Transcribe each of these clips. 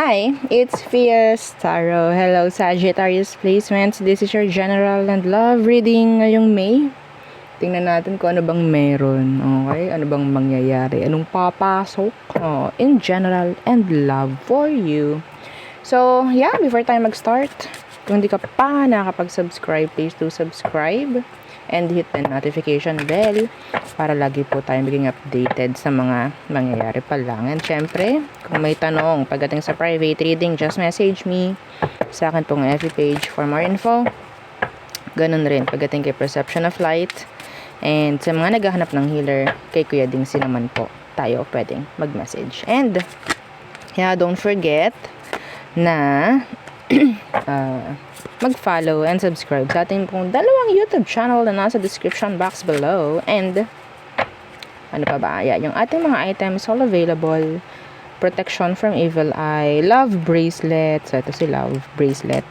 Hi, it's Fias Tarot. Hello, Sagittarius placements. This is your general and love reading ngayong May. Tingnan natin kung ano bang meron. Okay? Ano bang mangyayari? Anong papasok? In general and love for you. So, yeah, before tayo mag-start, kung hindi ka pa nakakapag-subscribe, please do subscribe and hit the notification bell para lagi po tayo maging updated sa mga mangyayari pa lang. And syempre, kung may tanong pagdating sa private reading, just message me sa akin pong FB page for more info. Ganun rin pagdating kay Perception of Light. And sa mga naghahanap ng healer, kay Kuya Dingsi naman po tayo pwedeng mag-message. And yeah, don't forget na mag-follow and subscribe sa ating pong dalawang YouTube channel na nasa description box below. And ano pa ba? Yeah, yung ating mga items all available. Protection from evil eye, love bracelet. So ito si love bracelet.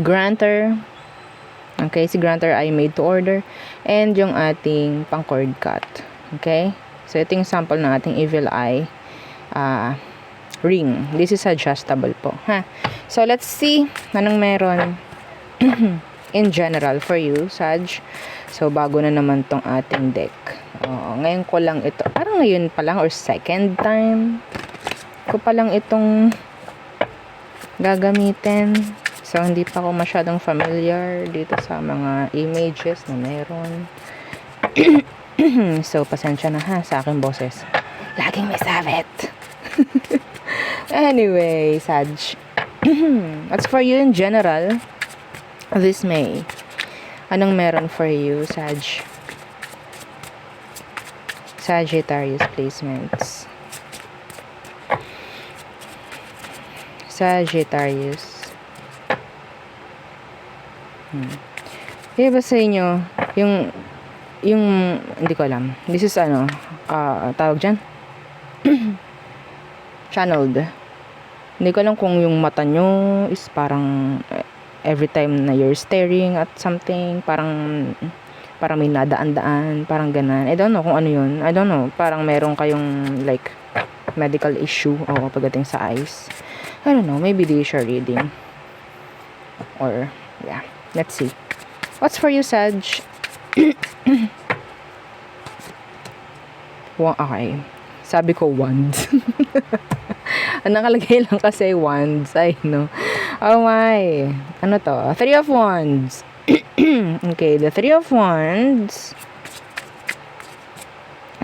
Granter. Okay, si Granter ay made to order. And yung ating pang cord cut. Okay? So ito yung sample ng ating evil eye ring. This is adjustable po. So let's see anong meron in general for you, Sag. So bago na naman tong ating deck. Ngayon ko lang ito. Parang ngayon pa lang or second time ko pa lang itong gagamitin. So hindi pa ako masyadong familiar dito sa mga images na meron. So pasensya na sa aking boses. Laging may sabit. Anyway, Sag. What's for you in general this May? Anong meron for you, Sag? Sagittarius placements. Sagittarius. Kaya ba sa inyo, yung hindi ko alam. This is tawag dyan? Channeled. Hindi ko alam kung yung mata nyo is parang every time na you're staring at something, parang may nadaan-daan, parang ganan. I don't know kung ano yun. I don't know. Parang meron kayong like medical issue o pagdating sa eyes. I don't know. Maybe this is your reading. Or, yeah. Let's see. What's for you, Sag? Okay. Sabi ko wands. Ang nakalagay lang kasi wands. Ay, no. Oh my. Ano to? Three of Wands. Okay, the Three of Wands.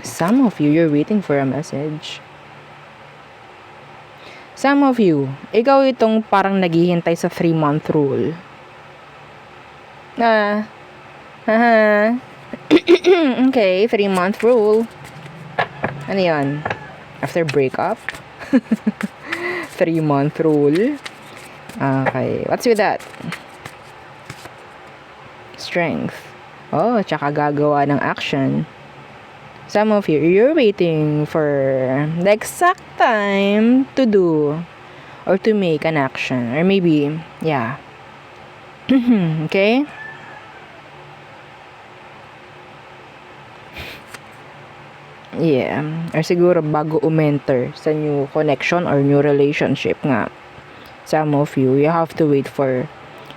Some of you, you're waiting for a message. Some of you, ikaw itong parang naghihintay sa 3-month rule. Okay, 3-month rule. Ano yan? After breakup? 3-month rule. Okay, what's with that? Strength. Oh, tsaka gagawa ng action. Some of you, you're waiting for the exact time to do or to make an action. Or maybe, yeah. Okay? Yeah. Or siguro bago umenter sa new connection or new relationship nga. Some of you, you have to wait for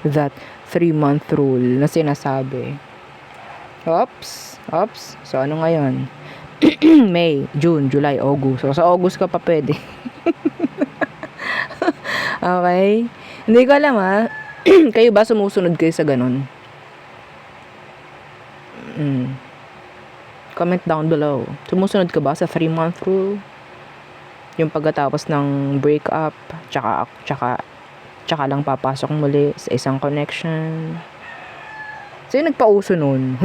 that 3-month rule na sinasabi. Oops. So, ano ngayon? May, June, July, August. So, sa August ka pa pwede. Okay? Hindi ko alam kayo ba sumusunod kayo sa ganun? Comment down below. Sumusunod ka ba sa 3-month rule? Yung pagkatapos ng breakup, tsaka lang papasok muli sa isang connection. So, yung nagpauso nun.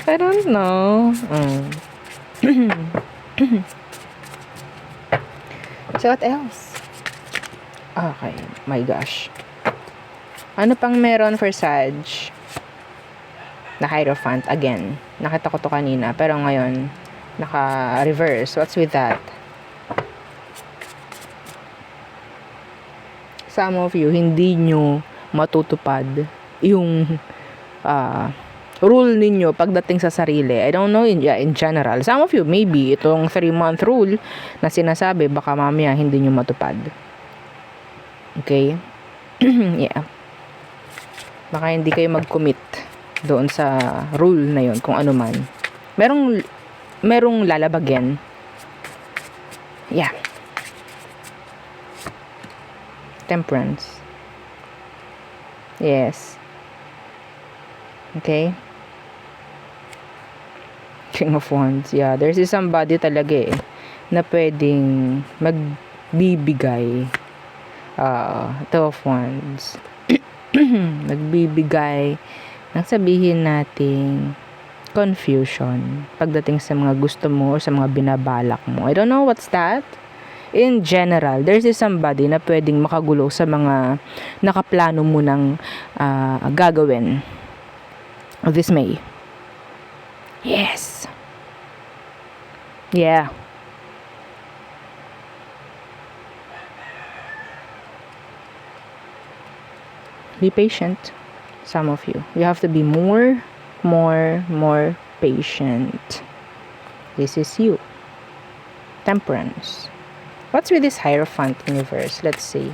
I don't know. So, what else? Okay. My gosh. Ano pang meron for Sag? Na Hierophant. Again. Nakita ko to kanina. Pero ngayon, naka-reverse. What's with that? Some of you, hindi nyo matutupad yung rule ninyo pagdating sa sarili. I don't know in general. Some of you, maybe itong 3-month rule na sinasabi, baka mamaya hindi nyo matupad. Okay? Yeah. Baka hindi kayo mag-commit doon sa rule na yun, kung ano man. Merong lalabagyan. Yeah. Temperance. Yes. Okay. King of Wands. Yeah, there's somebody talaga na pwedeng magbibigay. Two of Wands. Magbibigay ng sabihin nating confusion pagdating sa mga gusto mo o sa mga binabalak mo. I don't know what's that. In general, there's somebody na pwedeng makagulo sa mga nakaplano mo ng gagawin this May. Yes. Yeah. Be patient. Some of you. You have to be more patient. This is you. Temperance. What's with this Hierophant universe? Let's see.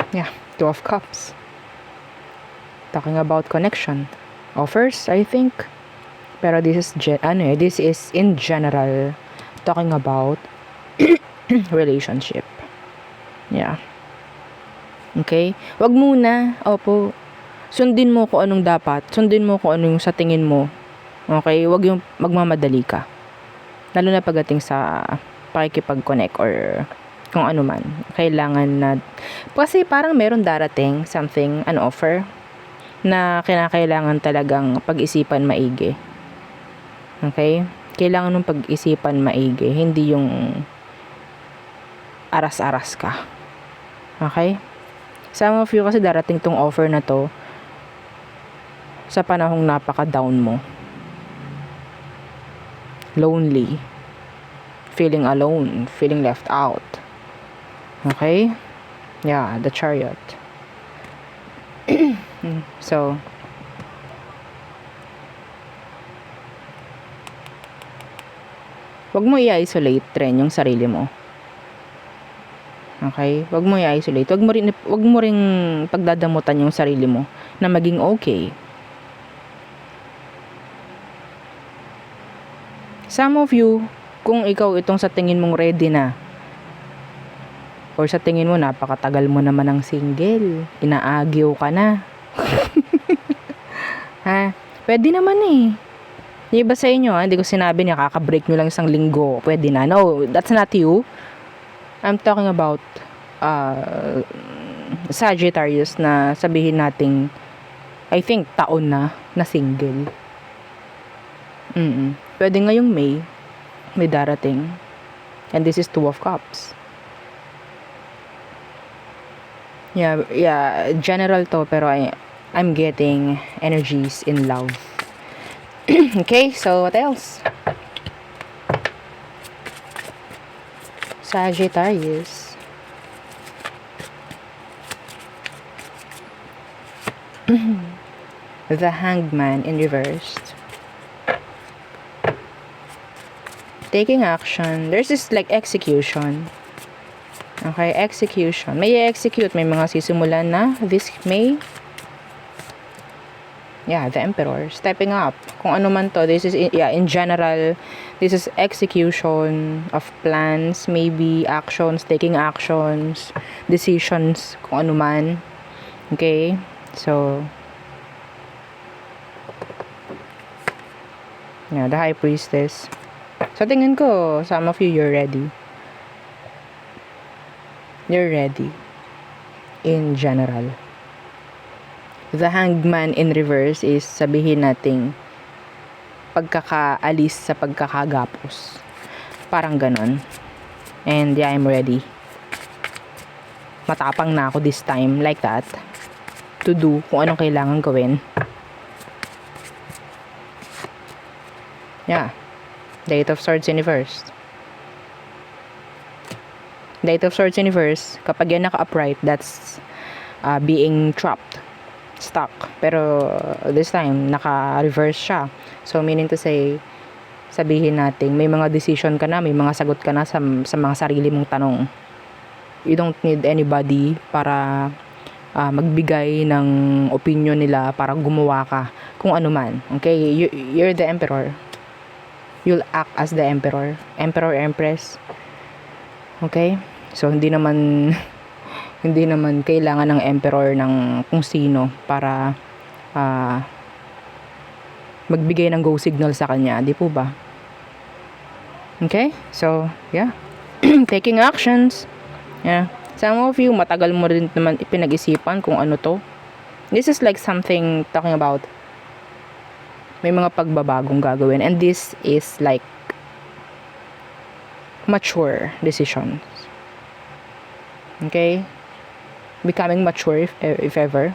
Yeah, Two of Cups. Talking about connection. Offers, I think. Pero this is in general talking about relationship. Yeah. Okay? Wag muna. Opo. Sundin mo kung anong dapat. Sundin mo kung anong sa tingin mo. Okay? Wag yung magmamadali ka. Lalo na pagdating sa pakikipag-connect or kung ano man. Kailangan na... Kasi parang meron darating something, an offer, na kinakailangan talagang pag-isipan maigi. Okay? Kailangan nung pag-isipan maigi. Hindi yung aras-aras ka. Okay? Some of you kasi darating tong offer na to sa panahong napaka-down mo. Lonely. Feeling alone. Feeling left out. Okay? Yeah, the Chariot. So, wag mo i-isolate rin yung sarili mo. Okay? Wag mo i-isolate. Wag mo ring pagdadamutan yung sarili mo na maging okay. Some of you, kung ikaw itong sa tingin mong ready na, or sa tingin mo napakatagal mo naman ng single, inaagyo ka na. Ha? Pwede naman Yung iba sa inyo, hindi ko sinabi niya kaka-break nyo lang isang linggo, pwede na. No, that's not you. I'm talking about Sagittarius na sabihin nating I think taon na single. Pwede ngayong may darating. And this is Two of Cups. Yeah, general to, pero I'm getting energies in love. Okay, so what else? Sagittarius. The Hangman in reversed. Taking action. There's this like execution. Okay, execution. May execute. May mga sisimulan na this May. Yeah, the Emperor. Stepping up. Kung ano man to. This is, in general, this is execution of plans, maybe actions, taking actions, decisions, kung ano man. Okay? So, yeah, the High Priestess. So, tingin ko, some of you, you're ready. You're ready. In general. The Hangman in reverse is sabihin nating pagkakaalis sa pagkakagapos. Parang ganon. And yeah, I'm ready. Matapang na ako this time, like that. To do kung anong kailangan gawin. Yeah. The Eight of Swords in reverse. The Eight of Swords in reverse, kapag yan naka-upright, that's being trapped, stuck. Pero this time, naka-reverse siya. So, meaning to say, sabihin natin, may mga decision ka na, may mga sagot ka na sa mga sarili mong tanong. You don't need anybody para magbigay ng opinion nila para gumawa ka kung ano man. Okay? You're the emperor. You'll act as the emperor. Emperor, empress. Okay? So, hindi naman kailangan ng emperor ng kung sino para magbigay ng go signal sa kanya. Di po ba? Okay? So, yeah. Taking actions. Yeah. Some of you, matagal mo rin naman ipinag-isipan kung ano to. This is like something talking about may mga pagbabagong gagawin. And this is like mature decisions. Okay? Becoming mature if ever.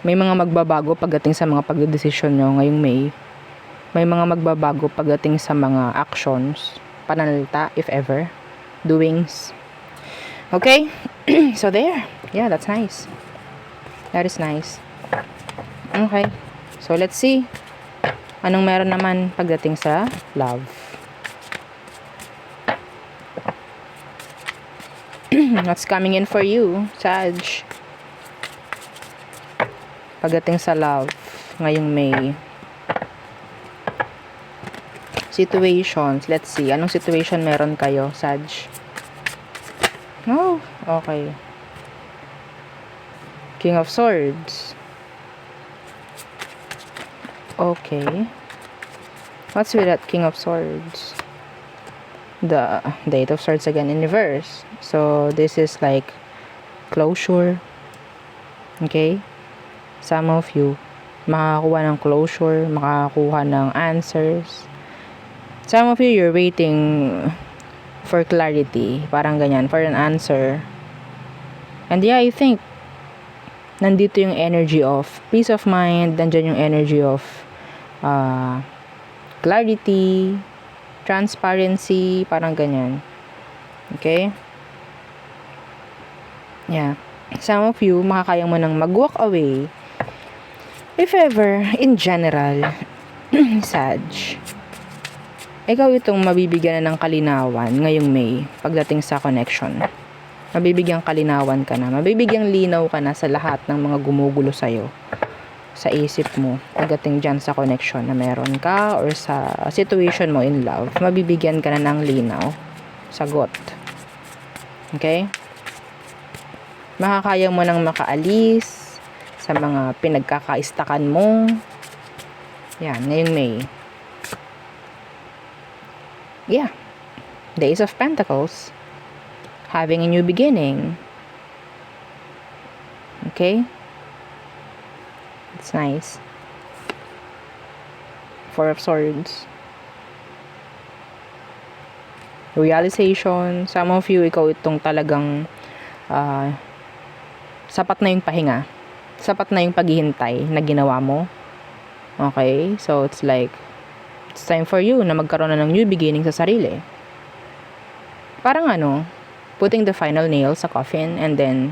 May mga magbabago pagdating sa mga pagdedesisyon nyo ngayong May. May mga magbabago pagdating sa mga actions, pananalita if ever, doings. Okay? So there. Yeah, that's nice. That is nice. Okay. So let's see. Anong meron naman pagdating sa love? What's coming in for you, Sag? Pagdating sa love ngayong May. Situations. Let's see. Anong situation meron kayo, Sag? Oh, okay. King of Swords. Okay. What's with that King of Swords? The Eight of Swords again in reverse. So, this is like closure. Okay? Some of you, makakakuha ng closure, makakakuha ng answers. Some of you, you're waiting for clarity. Parang ganyan, for an answer. And yeah, I think, nandito yung energy of peace of mind, nandyan yung energy of clarity, transparency, parang ganyan. Okay? Yeah. Some of you, makakaya mo nang mag-walk away. If ever, in general, Sag, ikaw itong mabibigyan na ng kalinawan ngayong May pagdating sa connection. Mabibigyan kalinawan ka na. Mabibigyan linaw ka na sa lahat ng mga gumugulo sa'yo. Sa isip mo. Pagdating dyan sa connection na meron ka or sa situation mo in love. Mabibigyan ka na ng linaw. Sagot. Okay? Makakaya mo nang makaalis sa mga pinagkakaistakan mo. Yan, ngayong May. Yeah. The Ace of Pentacles. Having a new beginning. Okay? It's nice. Four of Swords. Realization. Some of you, ikaw itong talagang sapat na yung pahinga. Sapat na yung paghihintay na ginawa mo. Okay? So, it's like, it's time for you na magkaroon na ng new beginning sa sarili. Parang putting the final nail sa coffin and then,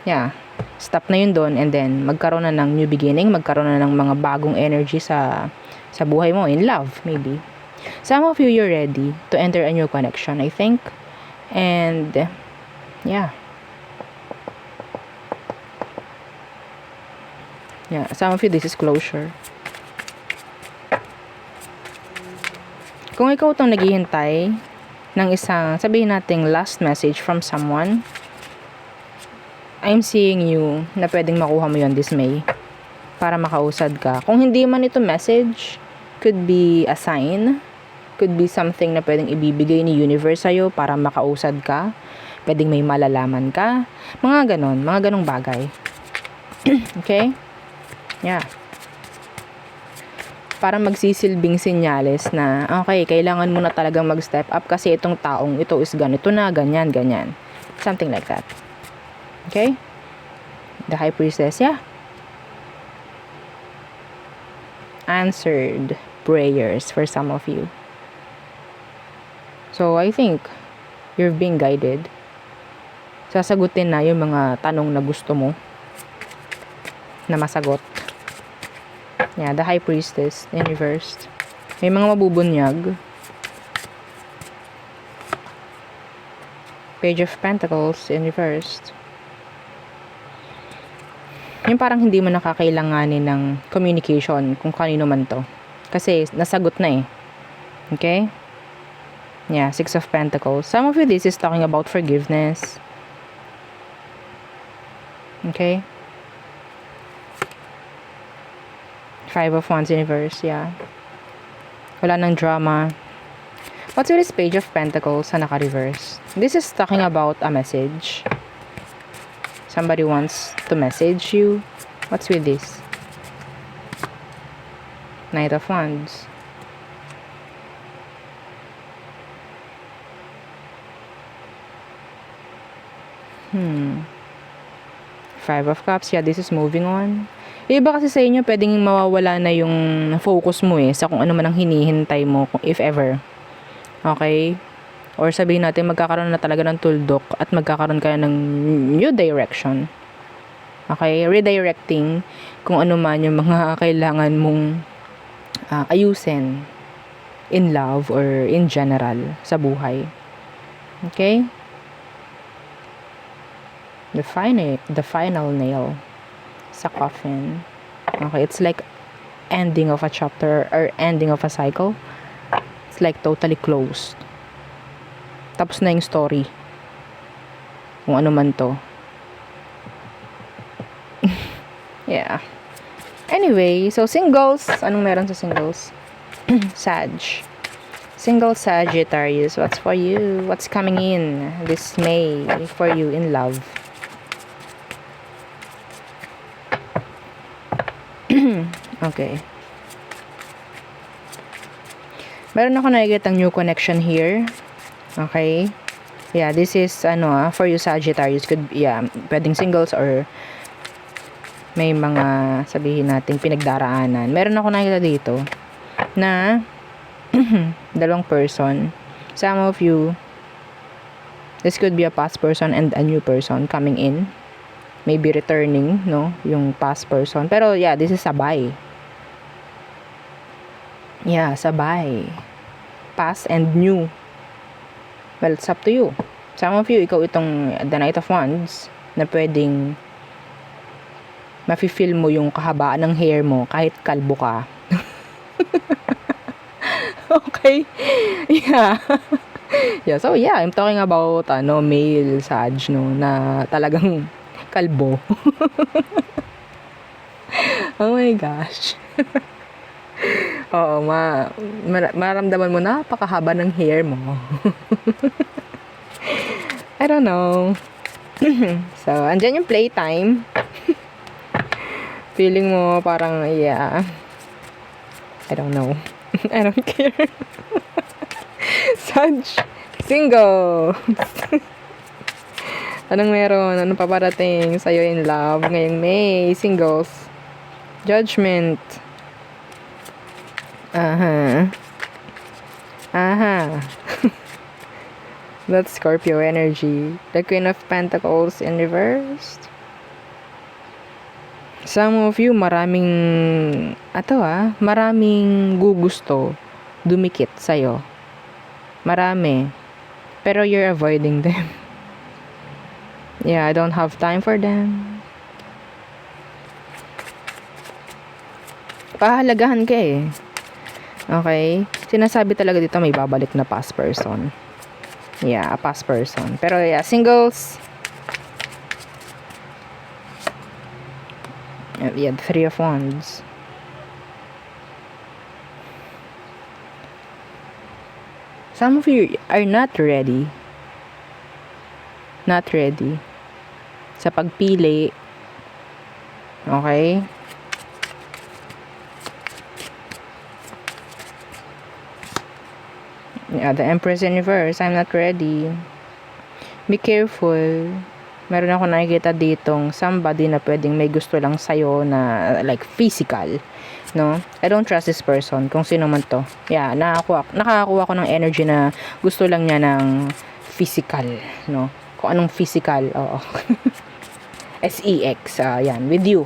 yeah, stop na yun doon and then magkaroon na ng new beginning, magkaroon na ng mga bagong energy sa buhay mo, in love, maybe. Some of you, you're ready to enter a new connection, I think. And, yeah. Yeah, some of you, this is closure. Kung ikaw itong naghihintay ng isang, sabihin nating last message from someone, I'm seeing you na pwedeng makuha mo yun this May para makausad ka. Kung hindi man ito message, could be a sign, could be something na pwedeng ibibigay ni universe sa'yo para makausad ka, pwedeng may malalaman ka, mga ganong bagay. Okay? Yeah. Para magsisilbing senyales na, okay, kailangan mo na talagang mag-step up kasi itong taong ito is ganito na, ganyan. Something like that. Okay? The High Priestess, yeah. Answered prayers for some of you. So, I think you're being guided. sasagutin na yung mga tanong na gusto mo na masagot. Yeah, the High Priestess in reverse. May mga mabubunyag. Page of Pentacles in reverse. Yung parang hindi mo nakakailanganin ng communication kung kanino man to. Kasi nasagot na eh. Okay? Yeah, Six of Pentacles. Some of you, this is talking about forgiveness. Okay? Five of Wands in reverse, yeah. Wala nang drama. What's with this Page of Pentacles na naka-reverse? This is talking about a message. Somebody wants to message you. What's with this? Knight of Wands. Five of Cups. Yeah, this is moving on. Iba kasi sa inyo, pwedeng mawawala na yung focus mo sa kung ano man ang hinihintay mo, if ever. Okay? Or sabihin natin, magkakaroon na talaga ng tuldok at magkakaroon ka ng new direction. Okay? Redirecting kung ano man yung mga kailangan mong ayusin in love or in general sa buhay. Okay? The final nail sa coffin. Okay, it's like ending of a chapter or ending of a cycle. It's like totally closed. Tapos na yung story. Kung ano man to. Yeah. Anyway, so singles. Anong meron sa singles? Sag. Single Sagittarius. What's for you? What's coming in this May for you in love? Okay. Meron ako nakikita new connection here. Okay. Yeah, this is for you Sagittarius. Pwedeng singles or may mga sabihin natin pinagdaraanan. Meron ako nakikita dito na dalawang person. Some of you, this could be a past person and a new person coming in. Maybe returning, no? Yung past person. Pero yeah, this is sabay. Yeah, sabay. Past and new. Well, it's up to you. Some of you, ikaw itong the Knight of Wands na pwedeng mafe-feel mo yung kahabaan ng hair mo kahit kalbo ka. Okay? Yeah. Yeah, so yeah, I'm talking about male Sag, no, na talagang kalbo. Oh my gosh. Oo, maramdaman mo napakahaba ng hair mo. I don't know. So, andyan yung playtime. Feeling mo parang, yeah. I don't know. I don't care. Sag. Single. Anong meron? Anong paparating sa'yo in love ngayong May? Singles. Judgment. Aha. That's Scorpio energy. The Queen of Pentacles in reverse. Some of you, maraming gugusto dumikit sa'yo. Marami. Pero you're avoiding them. Yeah, I don't have time for them. Pahalagahan ka eh. Okay? Sinasabi talaga dito may babalik na past person. Yeah, a past person. Pero yeah, singles. Yeah, Three of Wands. Some of you are not ready. Not ready sa pagpili. Okay? Yeah, the Empress in reverse. I'm not ready. Be careful. Meron ako nakikita ditong somebody na pwedeng may gusto lang sa'yo na like physical. No? I don't trust this person. Kung sino man to. Yeah, nakakakuha ko ng energy na gusto lang niya ng physical. No? Kung anong physical, oo. SEX, yan, with you.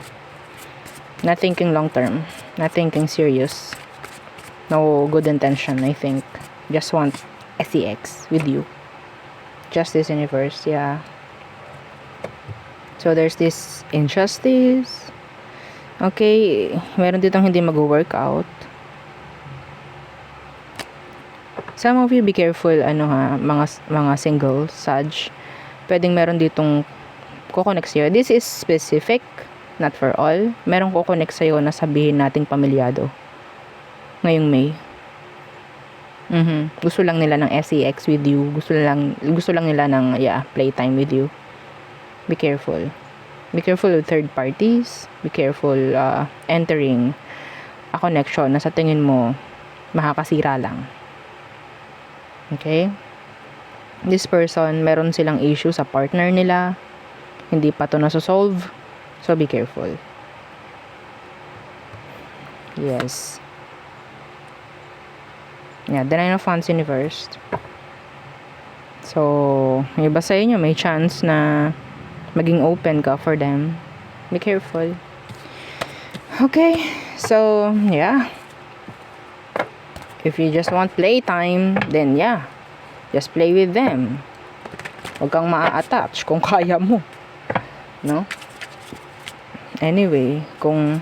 Not thinking long term. Not thinking serious. No good intention, I think. Just want SEX with you. Justice universe, yeah. So, there's this injustice. Okay, meron ditong hindi mag-workout. Some of you, be careful, mga single, Sag. Pwedeng meron ditong kukonek sa'yo. This is specific, not for all. Merong kukonek sa'yo na sabihin nating pamilyado. Ngayong May. Gusto lang nila ng SEX with you. Gusto lang nila ng, playtime with you. Be careful. Be careful with third parties. Be careful entering a connection na sa tingin mo makakasira lang. Okay? This person, meron silang issue sa partner nila. Hindi pa to nasosolve. So, be careful. Yes. Yeah, the Nine of Wands universe. So, yung iba sa inyo, may chance na maging open ka for them. Be careful. Okay. So, yeah. If you just want playtime, then yeah. Just play with them. Huwag kang maa-attach kung kaya mo. No? Anyway, kung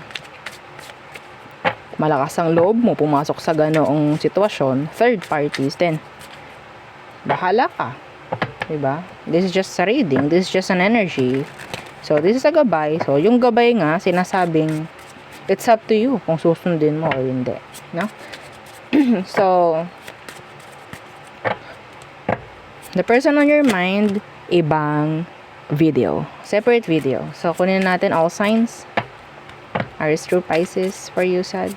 malakas ang loob mo pumasok sa ganoong sitwasyon, third parties, then bahala ka. Diba? This is just a reading. This is just an energy. So, this is a gabay. So, yung gabay nga, sinasabing, it's up to you kung susundin mo o hindi. No? So, the person on your mind, ibang video. Separate video. So, kunin natin all signs. Aries through Pisces for you, Sag.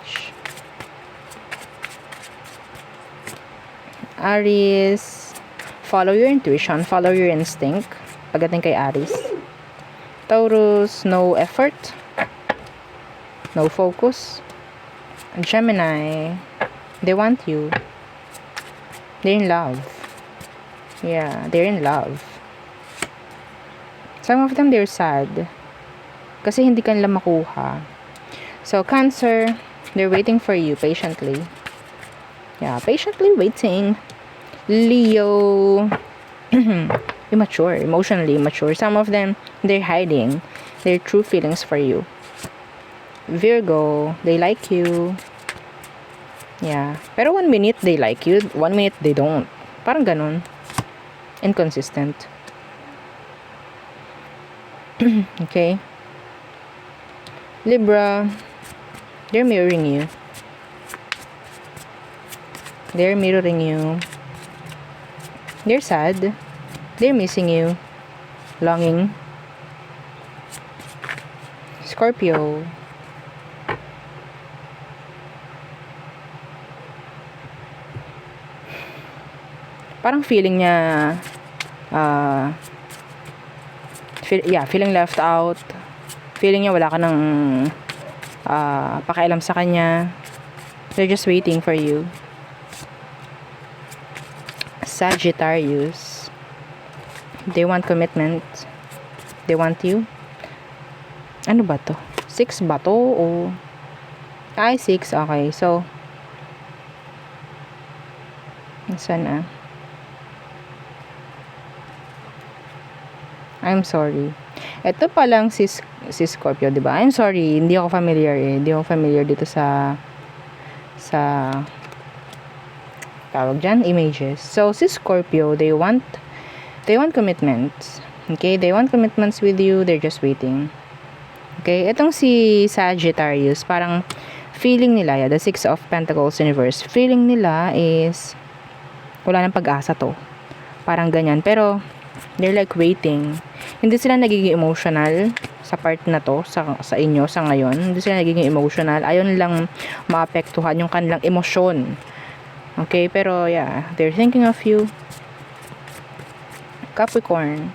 Aries, follow your intuition, follow your instinct. Pagdating kay Aries. Taurus, no effort, no focus. Gemini, they want you. They're in love. Yeah, they're in love. Some of them, they're sad. Kasi hindi ka nila makuha. So, Cancer, they're waiting for you patiently. Yeah, patiently waiting. Leo, immature, emotionally immature. Some of them, they're hiding their true feelings for you. Virgo, they like you. Yeah. Pero 1 minute they like you, 1 minute they don't. Parang ganun. Inconsistent. Okay. Libra, they're mirroring you. They're mirroring you. They're sad. They're missing you. Longing. Scorpio. Parang feeling niya feeling left out. Feeling niya wala ka ng pakialam sa kanya. They're just waiting for you. Sagittarius, they want commitment. They want you. Ano ba to? 6 ba to? O 6. Okay. So, saan na? I'm sorry. Ito pa lang si Scorpio, di ba? I'm sorry, hindi ako familiar Hindi ako familiar dito sa tawag dyan, images. So, si Scorpio, they want commitments. Okay? They want commitments with you. They're just waiting. Okay? Itong si Sagittarius, parang feeling nila, the 6 of Pentacles universe, feeling nila is wala nang pag-asa to. Parang ganyan. Pero, they're like waiting. Hindi sila nagiging emotional sa part na to, sa inyo, sa ngayon. Hindi sila nagiging emotional. Ayaw nilang maapektuhan yung kanilang emosyon. Okay, pero yeah, they're thinking of you. Capricorn.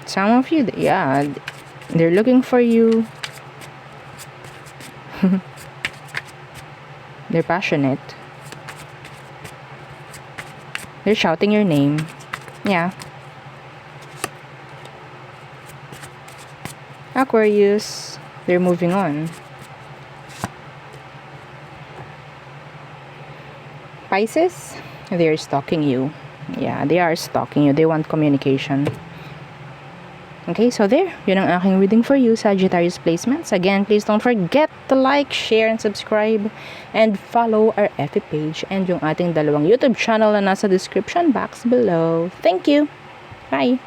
Some of you, yeah, they're looking for you. They're passionate. They're shouting your name. Yeah. Aquarius, they're moving on. Pisces, they're stalking you. Yeah, they are stalking you. They want communication. Okay, so there. Yun ang aking reading for you, Sagittarius placements. Again, please don't forget to like, share, and subscribe. And follow our FB page and yung ating dalawang YouTube channel na nasa description box below. Thank you! Bye!